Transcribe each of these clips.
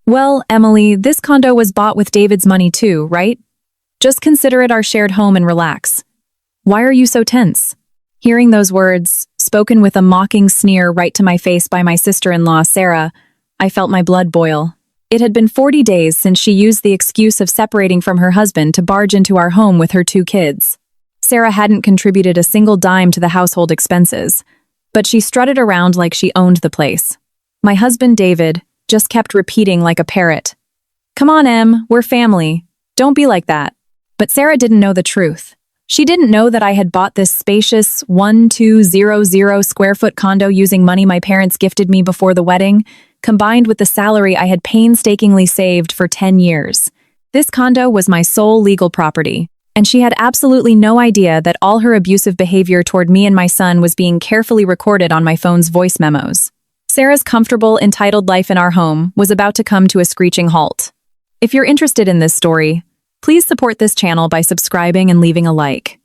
Well, Emily, this condo was bought with David's money too, right? Just consider it our shared home and relax. Why are you so tense? Hearing those words, spoken with a mocking sneer right to my face by my sister-in-law, Sarah, I felt my blood boil. It had been 40 days since she used the excuse of separating from her husband to barge into our home with her 2 kids. Sarah hadn't contributed a single dime to the household expenses, but she strutted around like she owned the place. My husband, David, just kept repeating like a parrot, "Come on, Em, we're family. Don't be like that." But Sarah didn't know the truth. She didn't know that I had bought this spacious 1200 square foot condo using money my parents gifted me before the wedding, combined with the salary I had painstakingly saved for 10 years. This condo was my sole legal property, and she had absolutely no idea that all her abusive behavior toward me and my son was being carefully recorded on my phone's voice memos. Sarah's comfortable, entitled life in our home was about to come to a screeching halt. If you're interested in this story, please support this channel by subscribing and leaving a like.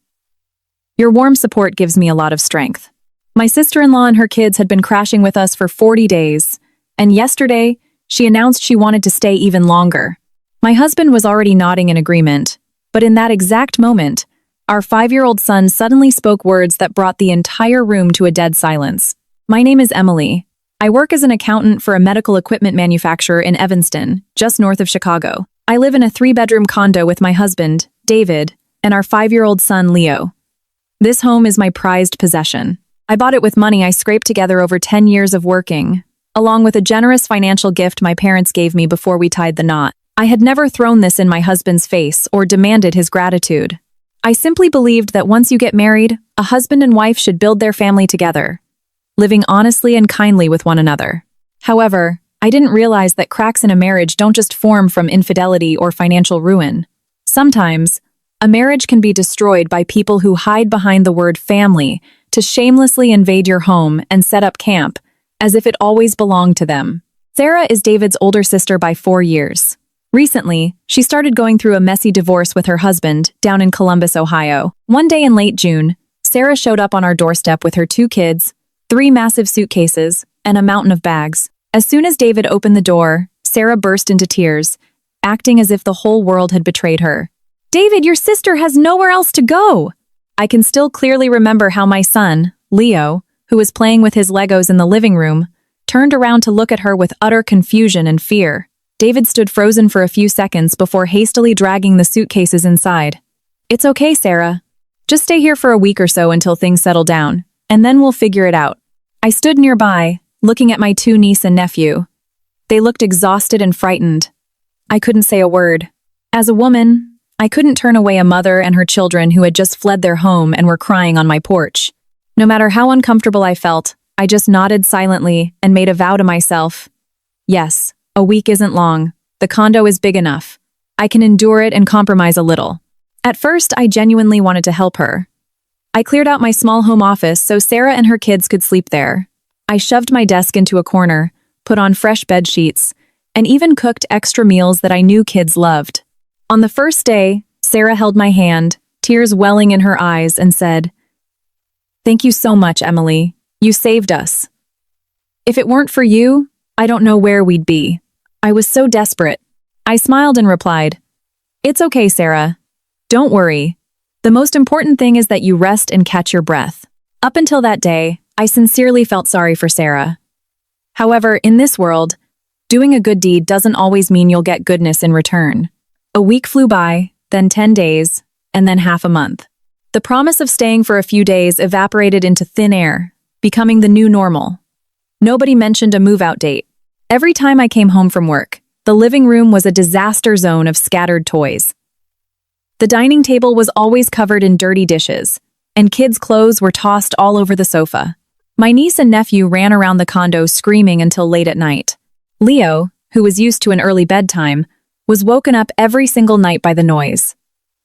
Your warm support gives me a lot of strength. My sister-in-law and her kids had been crashing with us for 40 days, and yesterday, she announced she wanted to stay even longer. My husband was already nodding in agreement, but in that exact moment, our 5-year-old son suddenly spoke words that brought the entire room to a dead silence. "My name is Emily. I work as an accountant for a medical equipment manufacturer in Evanston, just north of Chicago. I live in a 3-bedroom condo with my husband, David, and our 5-year-old son, Leo. This home is my prized possession. I bought it with money I scraped together over 10 years of working, along with a generous financial gift my parents gave me before we tied the knot. I had never thrown this in my husband's face or demanded his gratitude. I simply believed that once you get married, a husband and wife should build their family together, living honestly and kindly with one another. However, I didn't realize that cracks in a marriage don't just form from infidelity or financial ruin. Sometimes, a marriage can be destroyed by people who hide behind the word family to shamelessly invade your home and set up camp, as if it always belonged to them. Sarah is David's older sister by 4 years. Recently, she started going through a messy divorce with her husband down in Columbus, Ohio. One day in late June, Sarah showed up on our doorstep with her 2 kids, 3 massive suitcases, and a mountain of bags. As soon as David opened the door, Sarah burst into tears, acting as if the whole world had betrayed her. "David, your sister has nowhere else to go!" I can still clearly remember how my son, Leo, who was playing with his Legos in the living room, turned around to look at her with utter confusion and fear. David stood frozen for a few seconds before hastily dragging the suitcases inside. "It's okay, Sarah. Just stay here for a week or so until things settle down, and then we'll figure it out." I stood nearby, looking at my 2 niece and nephew. They looked exhausted and frightened. I couldn't say a word. As a woman, I couldn't turn away a mother and her children who had just fled their home and were crying on my porch. No matter how uncomfortable I felt, I just nodded silently and made a vow to myself. Yes, a week isn't long. The condo is big enough. I can endure it and compromise a little. At first, I genuinely wanted to help her. I cleared out my small home office so Sarah and her kids could sleep there. I shoved my desk into a corner, put on fresh bed sheets, and even cooked extra meals that I knew kids loved. On the first day, Sarah held my hand, tears welling in her eyes, and said, "Thank you so much, Emily. You saved us. If it weren't for you, I don't know where we'd be." I was so desperate. I smiled and replied, "It's okay, Sarah. Don't worry. The most important thing is that you rest and catch your breath." Up until that day, I sincerely felt sorry for Sarah. However, in this world, doing a good deed doesn't always mean you'll get goodness in return. A week flew by, then 10 days, and then half a month. The promise of staying for a few days evaporated into thin air, becoming the new normal. Nobody mentioned a move-out date. Every time I came home from work, the living room was a disaster zone of scattered toys. The dining table was always covered in dirty dishes, and kids' clothes were tossed all over the sofa. My niece and nephew ran around the condo screaming until late at night. Leo, who was used to an early bedtime, was woken up every single night by the noise.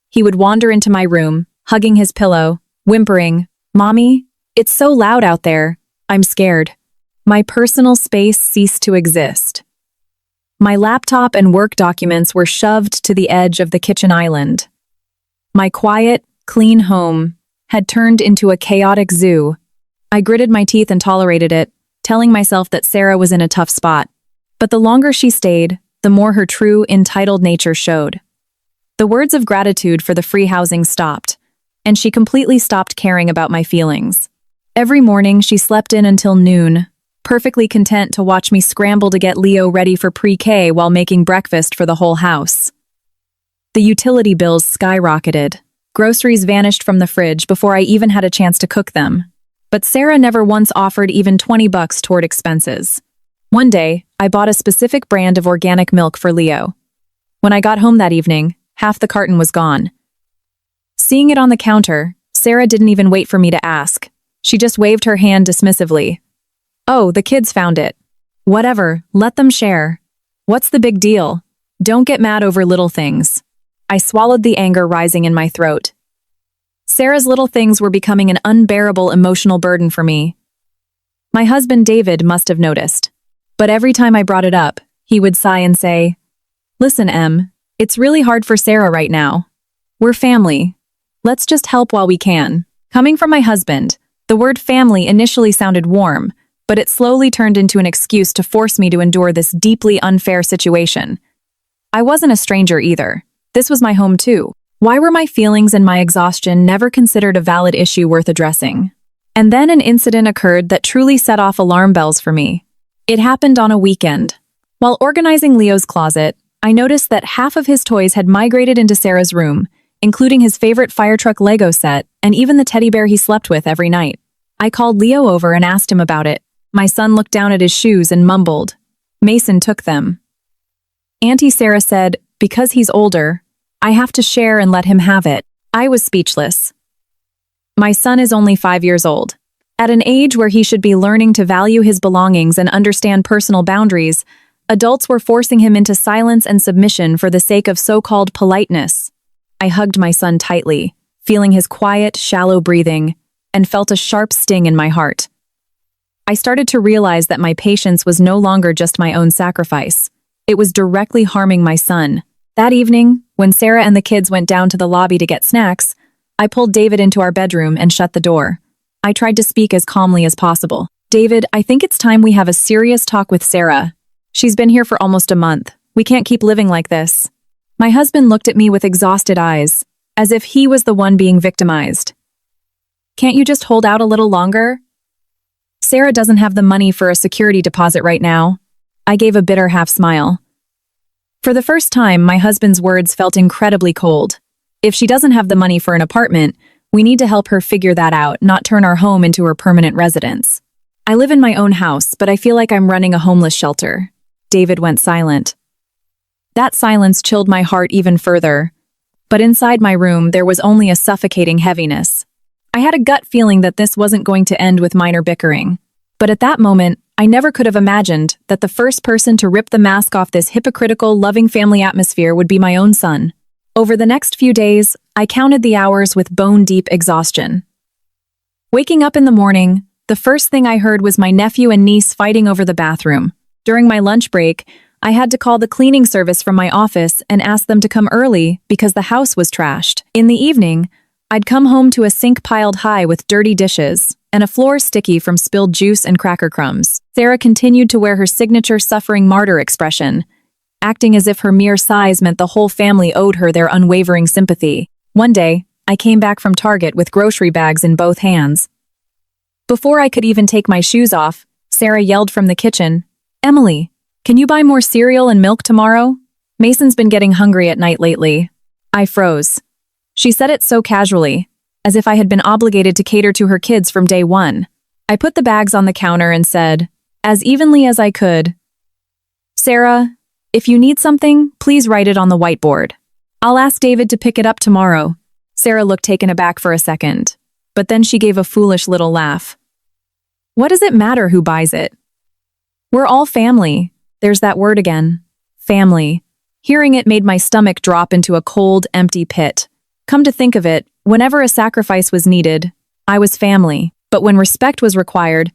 He would wander into my room, hugging his pillow, whimpering, "Mommy, it's so loud out there. I'm scared." My personal space ceased to exist. My laptop and work documents were shoved to the edge of the kitchen island. My quiet, clean home had turned into a chaotic zoo. I gritted my teeth and tolerated it, telling myself that Sarah was in a tough spot. But the longer she stayed, the more her true, entitled nature showed. The words of gratitude for the free housing stopped, and she completely stopped caring about my feelings. Every morning, she slept in until noon, perfectly content to watch me scramble to get Leo ready for pre-K while making breakfast for the whole house. The utility bills skyrocketed. Groceries vanished from the fridge before I even had a chance to cook them. But Sarah never once offered even $20 toward expenses. One day, I bought a specific brand of organic milk for Leo. When I got home that evening, half the carton was gone. Seeing it on the counter, Sarah didn't even wait for me to ask. She just waved her hand dismissively. "Oh, the kids found it. Whatever, let them share. What's the big deal? Don't get mad over little things." I swallowed the anger rising in my throat. Sarah's little things were becoming an unbearable emotional burden for me. My husband David must have noticed. But every time I brought it up, he would sigh and say, "Listen, Em, it's really hard for Sarah right now. We're family. Let's just help while we can." Coming from my husband, the word family initially sounded warm, but it slowly turned into an excuse to force me to endure this deeply unfair situation. I wasn't a stranger either. This was my home too. Why were my feelings and my exhaustion never considered a valid issue worth addressing? And then an incident occurred that truly set off alarm bells for me. It happened on a weekend. While organizing Leo's closet, I noticed that half of his toys had migrated into Sarah's room, including his favorite fire truck Lego set and even the teddy bear he slept with every night. I called Leo over and asked him about it. My son looked down at his shoes and mumbled, "Mason took them." Auntie Sarah said, "Because he's older, I have to share and let him have it." I was speechless. My son is only 5 years old. At an age where he should be learning to value his belongings and understand personal boundaries, adults were forcing him into silence and submission for the sake of so-called politeness. I hugged my son tightly, feeling his quiet, shallow breathing, and felt a sharp sting in my heart. I started to realize that my patience was no longer just my own sacrifice. It was directly harming my son. That evening, when Sarah and the kids went down to the lobby to get snacks, I pulled David into our bedroom and shut the door. I tried to speak as calmly as possible. "David, I think it's time we have a serious talk with Sarah. She's been here for almost a month. We can't keep living like this." My husband looked at me with exhausted eyes, as if he was the one being victimized. "Can't you just hold out a little longer? Sarah doesn't have the money for a security deposit right now." I gave a bitter half-smile. For the first time, my husband's words felt incredibly cold. If she doesn't have the money for an apartment, we need to help her figure that out, not turn our home into her permanent residence. "I live in my own house, but I feel like I'm running a homeless shelter." David went silent. That silence chilled my heart even further. But inside my room, there was only a suffocating heaviness. I had a gut feeling that this wasn't going to end with minor bickering. But at that moment, I never could have imagined that the first person to rip the mask off this hypocritical, loving family atmosphere would be my own son. Over the next few days, I counted the hours with bone-deep exhaustion. Waking up in the morning, the first thing I heard was my nephew and niece fighting over the bathroom. During my lunch break, I had to call the cleaning service from my office and ask them to come early because the house was trashed. In the evening, I'd come home to a sink piled high with dirty dishes and a floor sticky from spilled juice and cracker crumbs. Sarah continued to wear her signature suffering martyr expression, acting as if her mere size meant the whole family owed her their unwavering sympathy. One day, I came back from Target with grocery bags in both hands. Before I could even take my shoes off, Sarah yelled from the kitchen, "Emily, can you buy more cereal and milk tomorrow? Mason's been getting hungry at night lately." I froze. She said it so casually, as if I had been obligated to cater to her kids from day one. I put the bags on the counter and said, as evenly as I could, "Sarah, if you need something, please write it on the whiteboard. I'll ask David to pick it up tomorrow." Sarah looked taken aback for a second, but then she gave a foolish little laugh. "What does it matter who buys it? We're all family." There's that word again. Family. Hearing it made my stomach drop into a cold, empty pit. Come to think of it, whenever a sacrifice was needed, I was family. But when respect was required,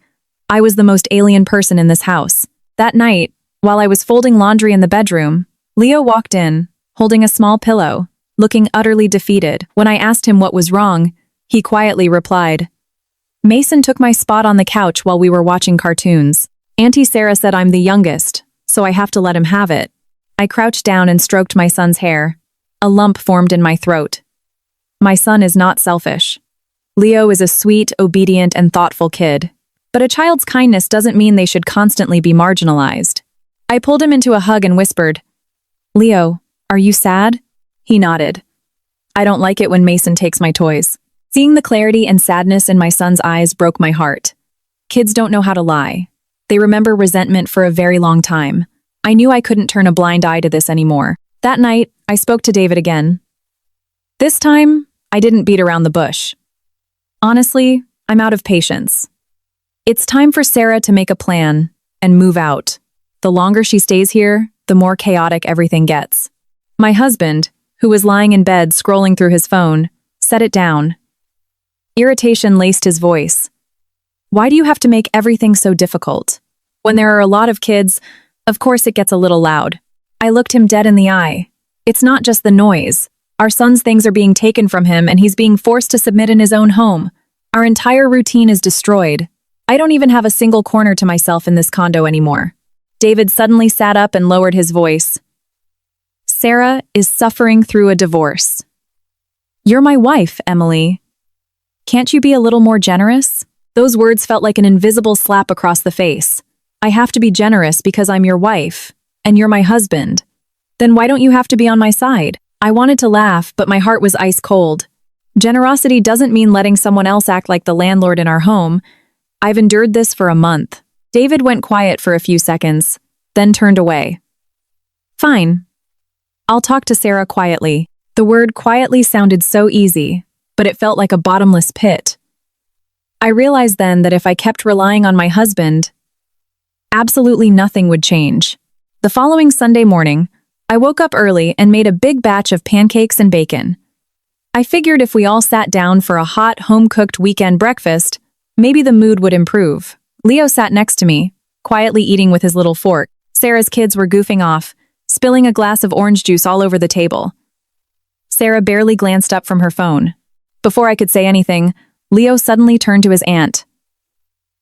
I was the most alien person in this house. That night, while I was folding laundry in the bedroom, Leo walked in, holding a small pillow, looking utterly defeated. When I asked him what was wrong, he quietly replied, "Mason took my spot on the couch while we were watching cartoons. Auntie Sarah said I'm the youngest, so I have to let him have it." I crouched down and stroked my son's hair. A lump formed in my throat. My son is not selfish. Leo is a sweet, obedient, and thoughtful kid. But a child's kindness doesn't mean they should constantly be marginalized. I pulled him into a hug and whispered, "Leo, are you sad?" He nodded. "I don't like it when Mason takes my toys." Seeing the clarity and sadness in my son's eyes broke my heart. Kids don't know how to lie. They remember resentment for a very long time. I knew I couldn't turn a blind eye to this anymore. That night, I spoke to David again. This time, I didn't beat around the bush. Honestly, I'm out of patience. It's time for Sarah to make a plan and move out. The longer she stays here, the more chaotic everything gets. My husband, who was lying in bed scrolling through his phone, set it down. Irritation laced his voice. "Why do you have to make everything so difficult? When there are a lot of kids, of course it gets a little loud." I looked him dead in the eye. It's not just the noise. Our son's things are being taken from him and he's being forced to submit in his own home. Our entire routine is destroyed. I don't even have a single corner to myself in this condo anymore. David suddenly sat up and lowered his voice. "Sarah is suffering through a divorce. You're my wife, Emily. Can't you be a little more generous?" Those words felt like an invisible slap across the face. I have to be generous because I'm your wife, and you're my husband. Then why don't you have to be on my side? I wanted to laugh, but my heart was ice cold. Generosity doesn't mean letting someone else act like the landlord in our home. I've endured this for a month. David went quiet for a few seconds, then turned away. "Fine. I'll talk to Sarah quietly." The word quietly sounded so easy, but it felt like a bottomless pit. I realized then that if I kept relying on my husband, absolutely nothing would change. The following Sunday morning, I woke up early and made a big batch of pancakes and bacon. I figured if we all sat down for a hot, home-cooked weekend breakfast, maybe the mood would improve. Leo sat next to me, quietly eating with his little fork. Sarah's kids were goofing off, spilling a glass of orange juice all over the table. Sarah barely glanced up from her phone. Before I could say anything, Leo suddenly turned to his aunt.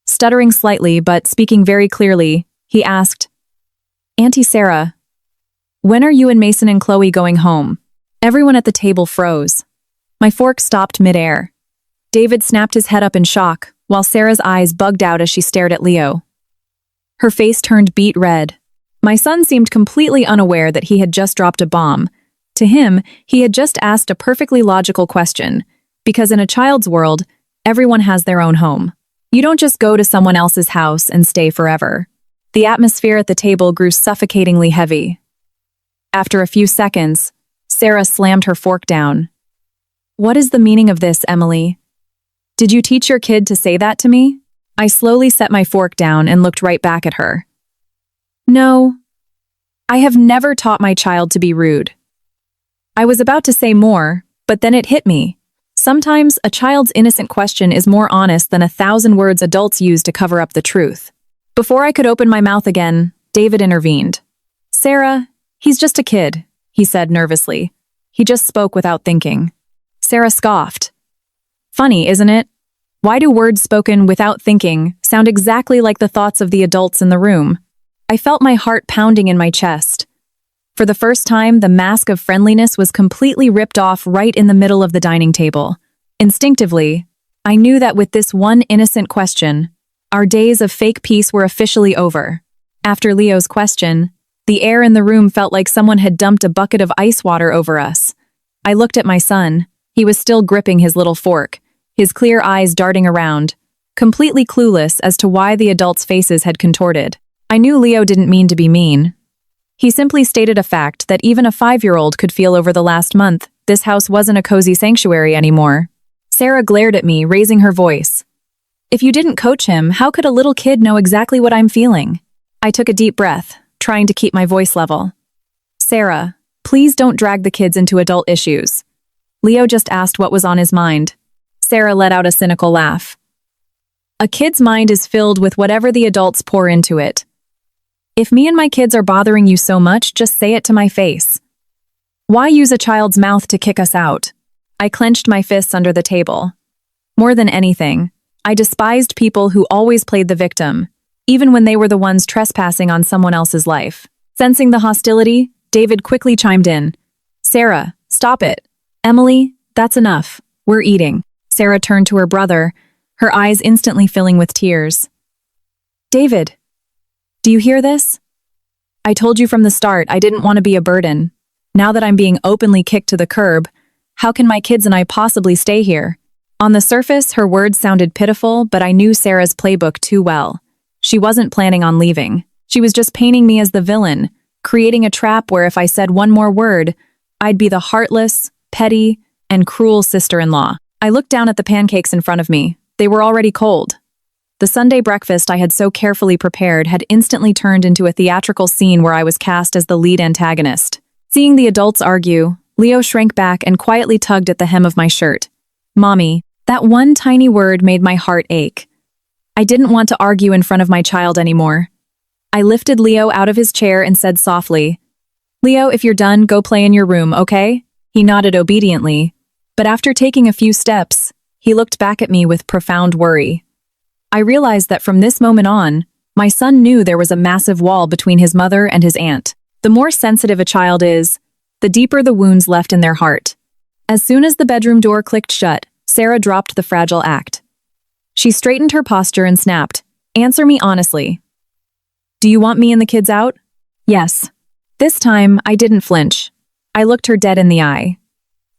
Stuttering slightly but speaking very clearly, he asked, "Auntie Sarah, when are you and Mason and Chloe going home?" Everyone at the table froze. My fork stopped midair. David snapped his head up in shock, while Sarah's eyes bugged out as she stared at Leo. Her face turned beet red. My son seemed completely unaware that he had just dropped a bomb. To him, he had just asked a perfectly logical question, because in a child's world, everyone has their own home. You don't just go to someone else's house and stay forever. The atmosphere at the table grew suffocatingly heavy. After a few seconds, Sarah slammed her fork down. "What is the meaning of this, Emily? Did you teach your kid to say that to me?" I slowly set my fork down and looked right back at her. "No, I have never taught my child to be rude." I was about to say more, but then it hit me. Sometimes a child's innocent question is more honest than 1,000 words adults use to cover up the truth. Before I could open my mouth again, David intervened. "Sarah, he's just a kid," he said nervously. He just spoke without thinking. Sarah scoffed. Funny, isn't it? Why do words spoken without thinking sound exactly like the thoughts of the adults in the room? I felt my heart pounding in my chest. For the first time, the mask of friendliness was completely ripped off right in the middle of the dining table. Instinctively, I knew that with this one innocent question, our days of fake peace were officially over. After Leo's question, the air in the room felt like someone had dumped a bucket of ice water over us. I looked at my son. He was still gripping his little fork, his clear eyes darting around, completely clueless as to why the adults' faces had contorted. I knew Leo didn't mean to be mean. He simply stated a fact that even a 5-year-old could feel over the last month. This house wasn't a cozy sanctuary anymore. Sarah glared at me, raising her voice. "If you didn't coach him, how could a little kid know exactly what I'm feeling?" I took a deep breath, trying to keep my voice level. "Sarah, please don't drag the kids into adult issues." Leo just asked what was on his mind. Sarah let out a cynical laugh. "A kid's mind is filled with whatever the adults pour into it. If me and my kids are bothering you so much, just say it to my face. Why use a child's mouth to kick us out?" I clenched my fists under the table. More than anything, I despised people who always played the victim, even when they were the ones trespassing on someone else's life. Sensing the hostility, David quickly chimed in. Sarah, stop it. Emily, that's enough. We're eating. Sarah turned to her brother, her eyes instantly filling with tears. David, do you hear this? I told you from the start I didn't want to be a burden. Now that I'm being openly kicked to the curb, how can my kids and I possibly stay here? On the surface, her words sounded pitiful, but I knew Sarah's playbook too well. She wasn't planning on leaving. She was just painting me as the villain, creating a trap where if I said one more word, I'd be the heartless, petty, and cruel sister-in-law. I looked down at the pancakes in front of me. They were already cold. The Sunday breakfast I had so carefully prepared had instantly turned into a theatrical scene where I was cast as the lead antagonist. Seeing the adults argue, Leo shrank back and quietly tugged at the hem of my shirt. Mommy, that one tiny word made my heart ache. I didn't want to argue in front of my child anymore. I lifted Leo out of his chair and said softly, Leo, if you're done, go play in your room, okay? He nodded obediently, but after taking a few steps, he looked back at me with profound worry. I realized that from this moment on, my son knew there was a massive wall between his mother and his aunt. The more sensitive a child is, the deeper the wounds left in their heart. As soon as the bedroom door clicked shut, Sarah dropped the fragile act. She straightened her posture and snapped, Answer me honestly. Do you want me and the kids out? Yes. This time, I didn't flinch. I looked her dead in the eye.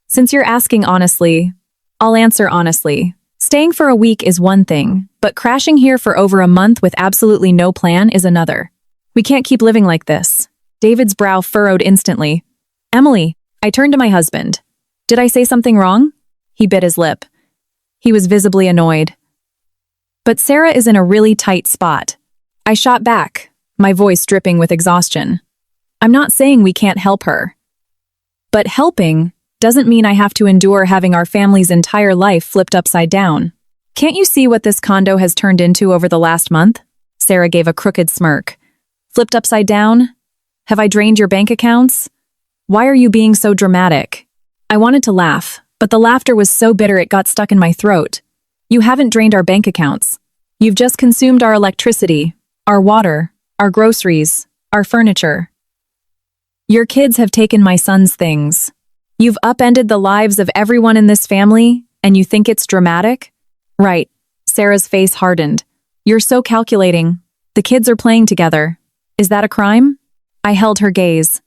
Since you're asking honestly, I'll answer honestly. Staying for a week is one thing, but crashing here for over a month with absolutely no plan is another. We can't keep living like this. David's brow furrowed instantly. Emily, I turned to my husband. Did I say something wrong? He bit his lip. He was visibly annoyed. But Sarah is in a really tight spot. I shot back, my voice dripping with exhaustion. I'm not saying we can't help her. But helping doesn't mean I have to endure having our family's entire life flipped upside down. Can't you see what this condo has turned into over the last month? Sarah gave a crooked smirk. Flipped upside down? Have I drained your bank accounts? Why are you being so dramatic? I wanted to laugh, but the laughter was so bitter it got stuck in my throat. You haven't drained our bank accounts. You've just consumed our electricity, our water, our groceries, our furniture. Your kids have taken my son's things. You've upended the lives of everyone in this family, and you think it's dramatic? Right. Sarah's face hardened. You're so calculating. The kids are playing together. Is that a crime? I held her gaze.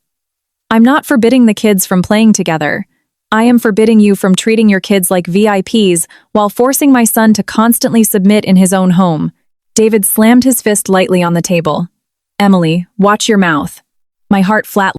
I'm not forbidding the kids from playing together. I am forbidding you from treating your kids like VIPs while forcing my son to constantly submit in his own home. David slammed his fist lightly on the table. Emily, watch your mouth. My heart flat.